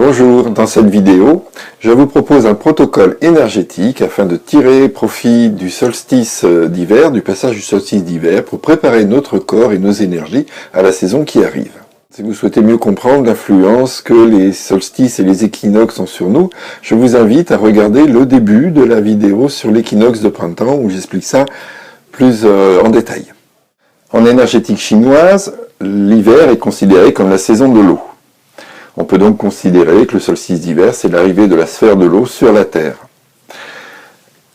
Bonjour, dans cette vidéo, je vous propose un protocole énergétique afin de tirer profit du solstice d'hiver, du passage du solstice d'hiver, pour préparer notre corps et nos énergies à la saison qui arrive. Si vous souhaitez mieux comprendre l'influence que les solstices et les équinoxes ont sur nous, je vous invite à regarder le début de la vidéo sur l'équinoxe de printemps où j'explique ça plus en détail. En énergétique chinoise, l'hiver est considéré comme la saison de l'eau. On peut donc considérer que le solstice d'hiver, c'est l'arrivée de la sphère de l'eau sur la Terre.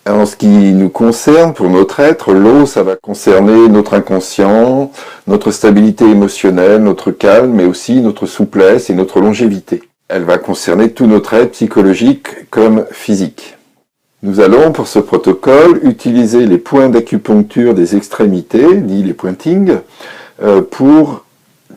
En ce qui nous concerne, pour notre être, l'eau, ça va concerner notre inconscient, notre stabilité émotionnelle, notre calme, mais aussi notre souplesse et notre longévité. Elle va concerner tout notre être psychologique comme physique. Nous allons, pour ce protocole, utiliser les points d'acupuncture des extrémités, dits les pointings, pour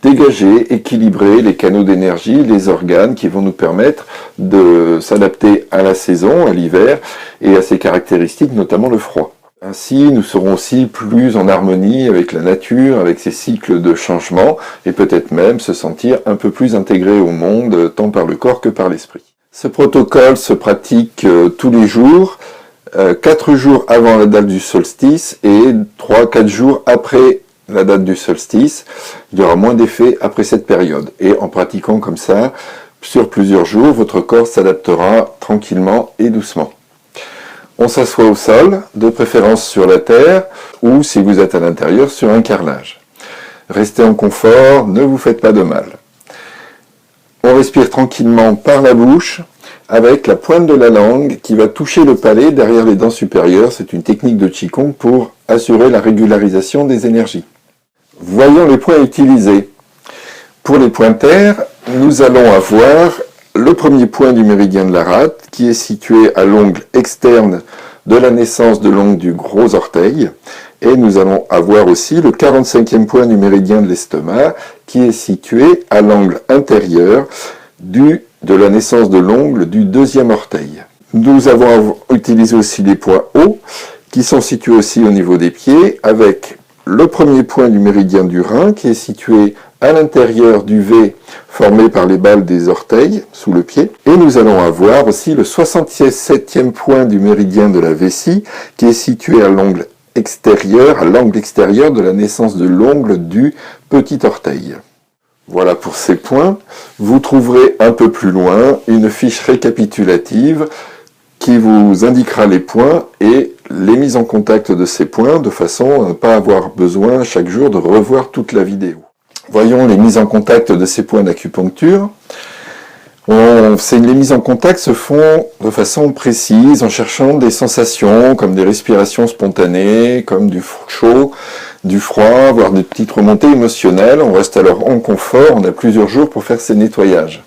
dégager, équilibrer les canaux d'énergie, les organes qui vont nous permettre de s'adapter à la saison, à l'hiver, et à ses caractéristiques, notamment le froid. Ainsi, nous serons aussi plus en harmonie avec la nature, avec ses cycles de changement, et peut-être même se sentir un peu plus intégré au monde, tant par le corps que par l'esprit. Ce protocole se pratique tous les jours, 4 jours avant la date du solstice, et 3-4 jours après la date du solstice. Il y aura moins d'effets après cette période. Et en pratiquant comme ça, sur plusieurs jours, votre corps s'adaptera tranquillement et doucement. On s'assoit au sol, de préférence sur la terre, ou si vous êtes à l'intérieur, sur un carrelage. Restez en confort, ne vous faites pas de mal. On respire tranquillement par la bouche, avec la pointe de la langue qui va toucher le palais derrière les dents supérieures. C'est une technique de Qigong pour assurer la régularisation des énergies. Voyons les points utilisés. Pour les points terre, nous allons avoir le premier point du méridien de la rate qui est situé à l'ongle externe de la naissance de l'ongle du gros orteil. Et nous allons avoir aussi le 45e point du méridien de l'estomac qui est situé à l'angle intérieur de la naissance de l'ongle du deuxième orteil. Nous avons utilisé aussi les points hauts qui sont situés aussi au niveau des pieds avec le premier point du méridien du rein qui est situé à l'intérieur du V formé par les balles des orteils sous le pied. Et nous allons avoir aussi le 67e point du méridien de la vessie qui est situé à l'angle extérieur de la naissance de l'ongle du petit orteil. Voilà pour ces points. Vous trouverez un peu plus loin une fiche récapitulative qui vous indiquera les points et les mises en contact de ces points de façon à ne pas avoir besoin chaque jour de revoir toute la vidéo. Voyons les mises en contact de ces points d'acupuncture. Les mises en contact se font de façon précise en cherchant des sensations comme des respirations spontanées, comme du chaud, du froid, voire des petites remontées émotionnelles. On reste alors en confort, on a plusieurs jours pour faire ces nettoyages.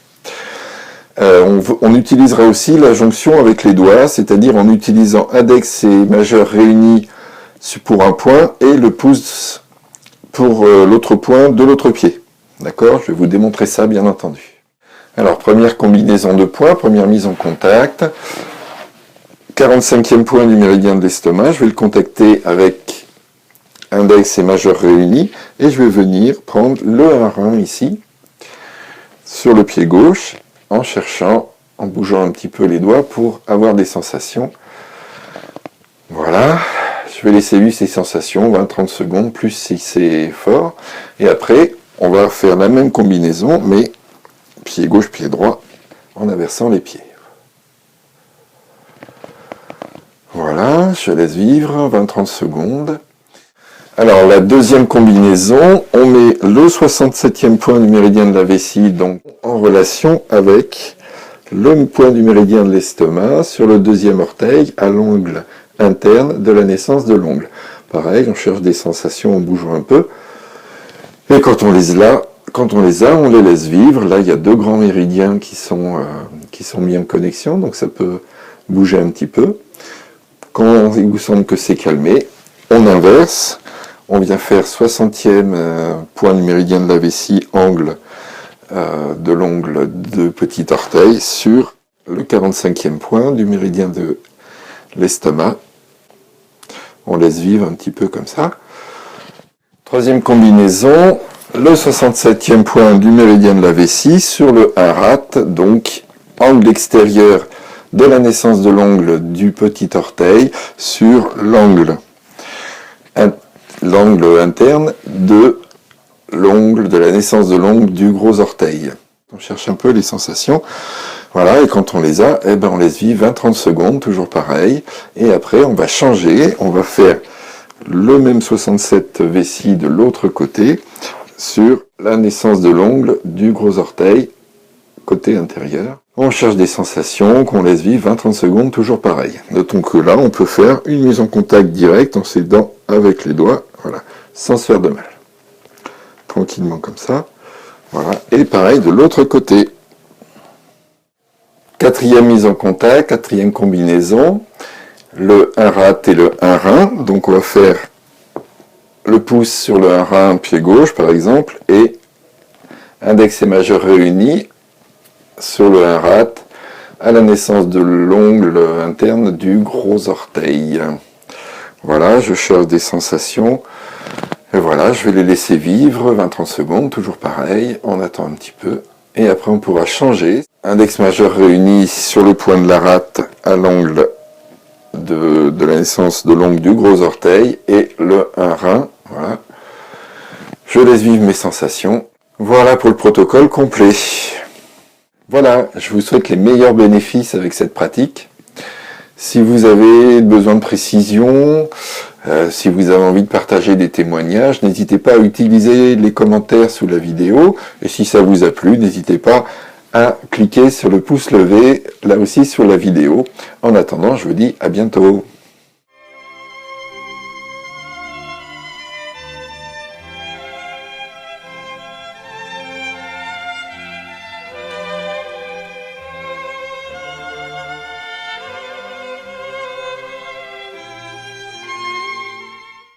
On utilisera aussi la jonction avec les doigts, c'est-à-dire en utilisant index et majeur réunis pour un point et le pouce pour l'autre point de l'autre pied. D'accord ? Je vais vous démontrer ça bien entendu. Alors, première combinaison de points, première mise en contact. 45e point du méridien de l'estomac, je vais le contacter avec index et majeur réunis et je vais venir prendre le 1 ici sur le pied gauche en cherchant, en bougeant un petit peu les doigts pour avoir des sensations. Voilà, je vais laisser vivre ces sensations, 20-30 secondes, plus si c'est fort. Et après, on va faire la même combinaison, mais pied gauche, pied droit, en inversant les pieds. Voilà, je laisse vivre 20-30 secondes. Alors, la deuxième combinaison, on met le 67e point du méridien de la vessie, donc en relation avec le point du méridien de l'estomac sur le deuxième orteil à l'ongle interne de la naissance de l'ongle. Pareil, on cherche des sensations en bougeant un peu. Et quand on les a, on les laisse vivre. Là, il y a 2 grands méridiens qui sont mis en connexion, donc ça peut bouger un petit peu. Quand il vous semble que c'est calmé, on inverse. On vient faire 60e point du méridien de la vessie, angle de l'ongle de petit orteil sur le 45e point du méridien de l'estomac. On laisse vivre un petit peu comme ça. Troisième combinaison, le 67e point du méridien de la vessie sur le 1 rate, donc angle extérieur de la naissance de l'ongle du petit orteil sur l'angle interne de l'ongle, de la naissance de l'ongle du gros orteil. On cherche un peu les sensations. Voilà, et quand on les a, eh ben on laisse vivre 20-30 secondes, toujours pareil. Et après, on va changer, on va faire le même 67 vessie de l'autre côté sur la naissance de l'ongle du gros orteil, côté intérieur. On cherche des sensations qu'on laisse vivre 20-30 secondes, toujours pareil. Notons que là, on peut faire une mise en contact directe en s'aidant avec les doigts, voilà, sans se faire de mal. Tranquillement comme ça. Voilà, et pareil de l'autre côté. Quatrième mise en contact, quatrième combinaison, le 1 rat et le 1 rein. Donc on va faire le pouce sur le 1 rein, pied gauche par exemple, et index et majeur réunis sur le 1 rat à la naissance de l'ongle interne du gros orteil. Voilà, je cherche des sensations. Et voilà, je vais les laisser vivre 20-30 secondes, toujours pareil, on attend un petit peu. Et après on pourra changer. Index majeur réuni sur le point de la rate à l'angle de la naissance de l'ongle du gros orteil et le 1 rein. Voilà. Je laisse vivre mes sensations. Voilà pour le protocole complet. Voilà, je vous souhaite les meilleurs bénéfices avec cette pratique. Si vous avez besoin de précision, si vous avez envie de partager des témoignages, n'hésitez pas à utiliser les commentaires sous la vidéo. Et si ça vous a plu, n'hésitez pas à cliquer sur le pouce levé, là aussi sur la vidéo. En attendant, je vous dis à bientôt.